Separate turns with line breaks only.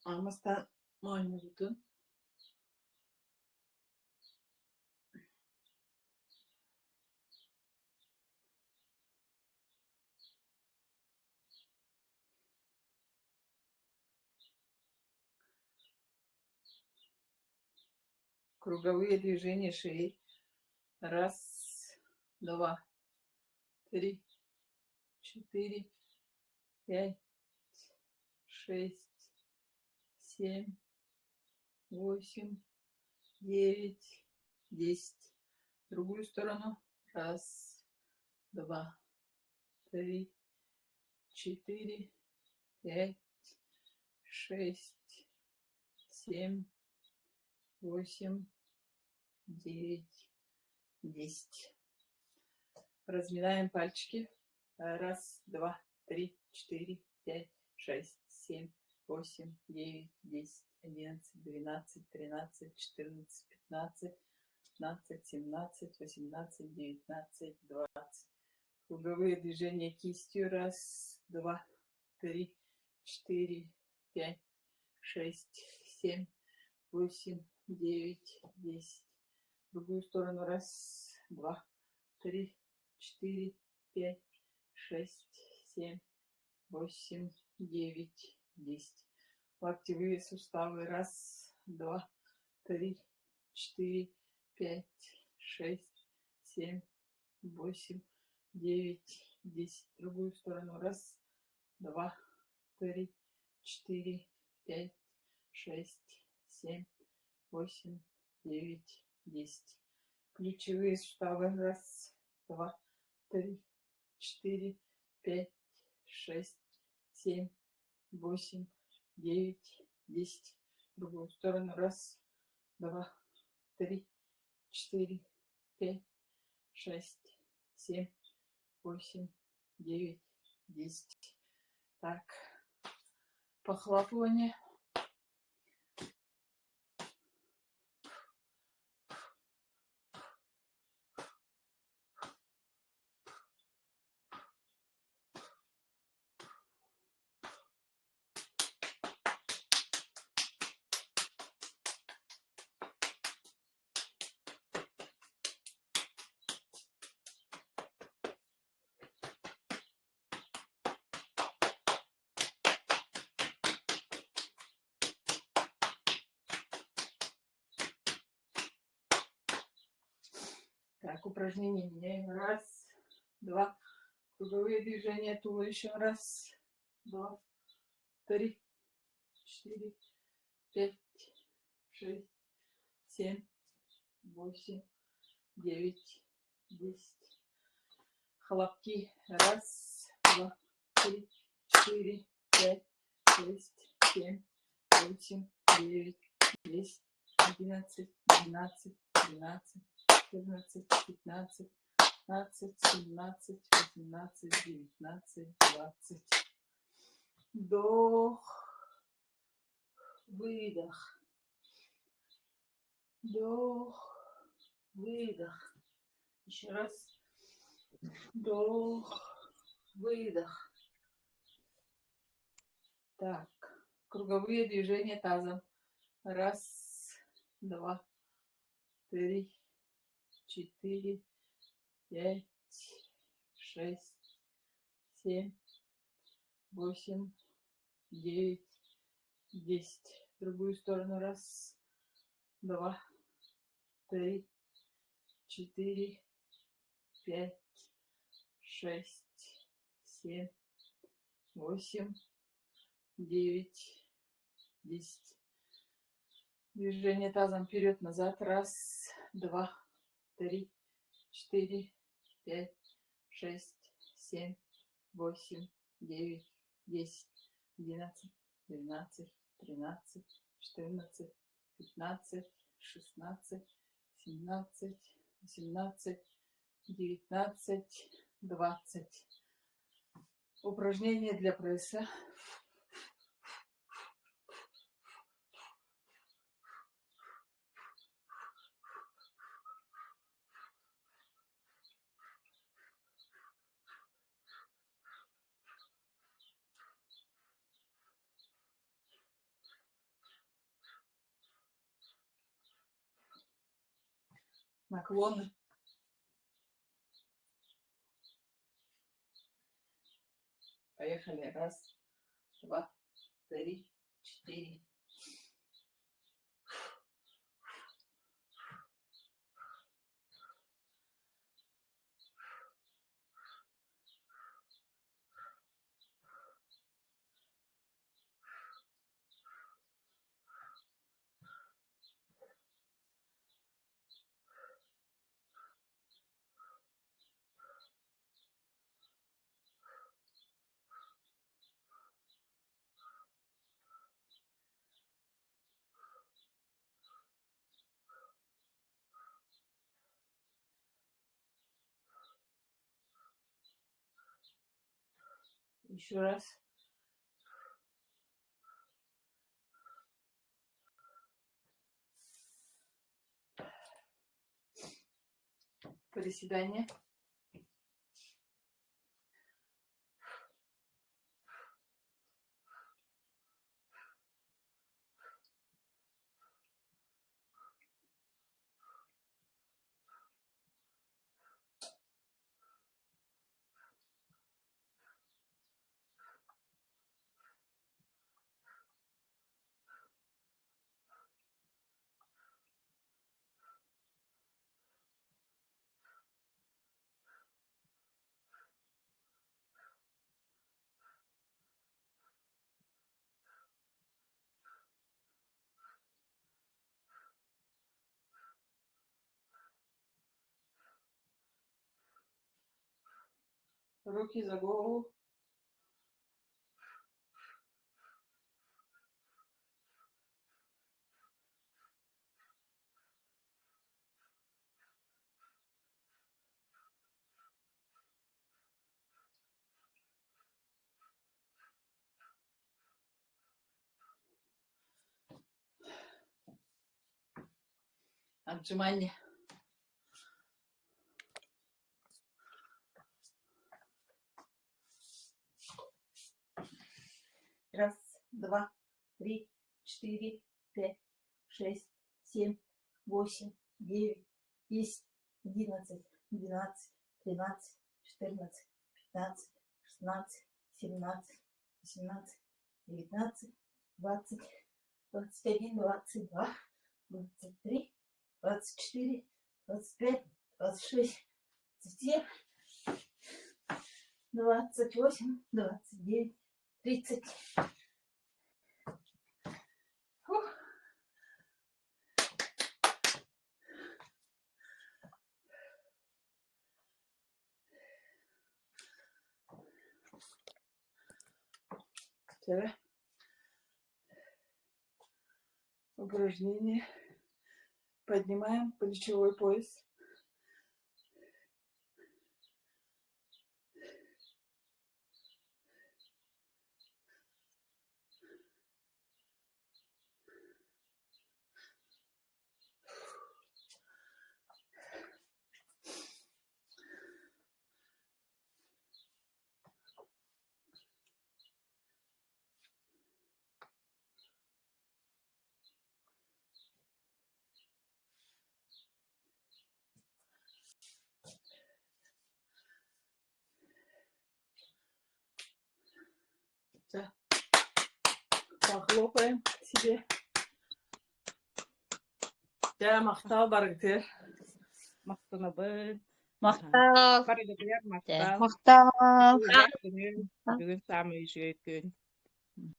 Almastan oynuyordun. Круговые движения шеи. Раз, два, три, четыре, пять, шесть, семь, восемь, девять, десять. В другую сторону. Раз, два, три, четыре, пять, шесть, семь, восемь, девять, десять. Разминаем пальчики. Раз, два, три, четыре, пять, шесть, семь, восемь, девять, десять, 11, 12, 13, 14, 15, 15, 17, 18, 19, 20. Круговые движения кистью. Раз, два, три, четыре, пять, шесть, семь, восемь, девять, десять. В другую сторону. Раз, два, три, четыре, пять, шесть, семь, восемь, девять, десять. Локтевые суставы. Раз, два, три, четыре, пять, шесть, семь, восемь, девять, десять. В другую сторону. Раз, два, три, четыре, пять, шесть, семь, восемь, девять, десять. Плечевые суставы. Раз, два, три, четыре, пять, шесть, семь, восемь, девять, десять. В другую сторону. Раз, два, три, четыре, пять, шесть, семь, восемь, девять, десять. Так, похлопывание. Так, упражнение меняем. Раз, два. Круговые движения туловищем. Раз, два, три, четыре, пять, шесть, семь, восемь, девять, десять. Хлопки. Раз, два, три, четыре, пять, шесть, семь, восемь, девять, десять, 11, 12, 13, 14, 15, 15, 17, 18, 19, 20. Вдох, выдох, вдох, выдох. Еще раз. Вдох, выдох. Так, круговые движения тазом. Раз, два, три, четыре, пять, шесть, семь, восемь, девять, десять. В другую сторону. Раз, два, три, четыре, пять, шесть, семь, восемь, девять, десять. Движение тазом вперед-назад. Раз, два, три, четыре, пять, шесть, семь, восемь, девять, десять, 11, 12, 13, 14, 15, 16, 17, 18, 19, 20. Упражнение для пресса. наклоны. Поехали. Раз, два, три, четыре. Еще раз. Приседание. Руки за голову. Отжимание. Раз, два, три, четыре, пять, шесть, семь, восемь, девять, 10, 11, 12, 13, 14, 15, 16, 17, 18, 19, 20, 21, 22, 23, 24, 25, 26, 27, 28, 29, 30. Фух. Теперь упражнение. Поднимаем плечевой пояс. Все. Похлопаем себе. Я мақтау баргтер.
Мақтанабыз.
Мақтау.
Барыгы бияр мақтау.
Мақтау.
Бүгін самый жүйөткөн.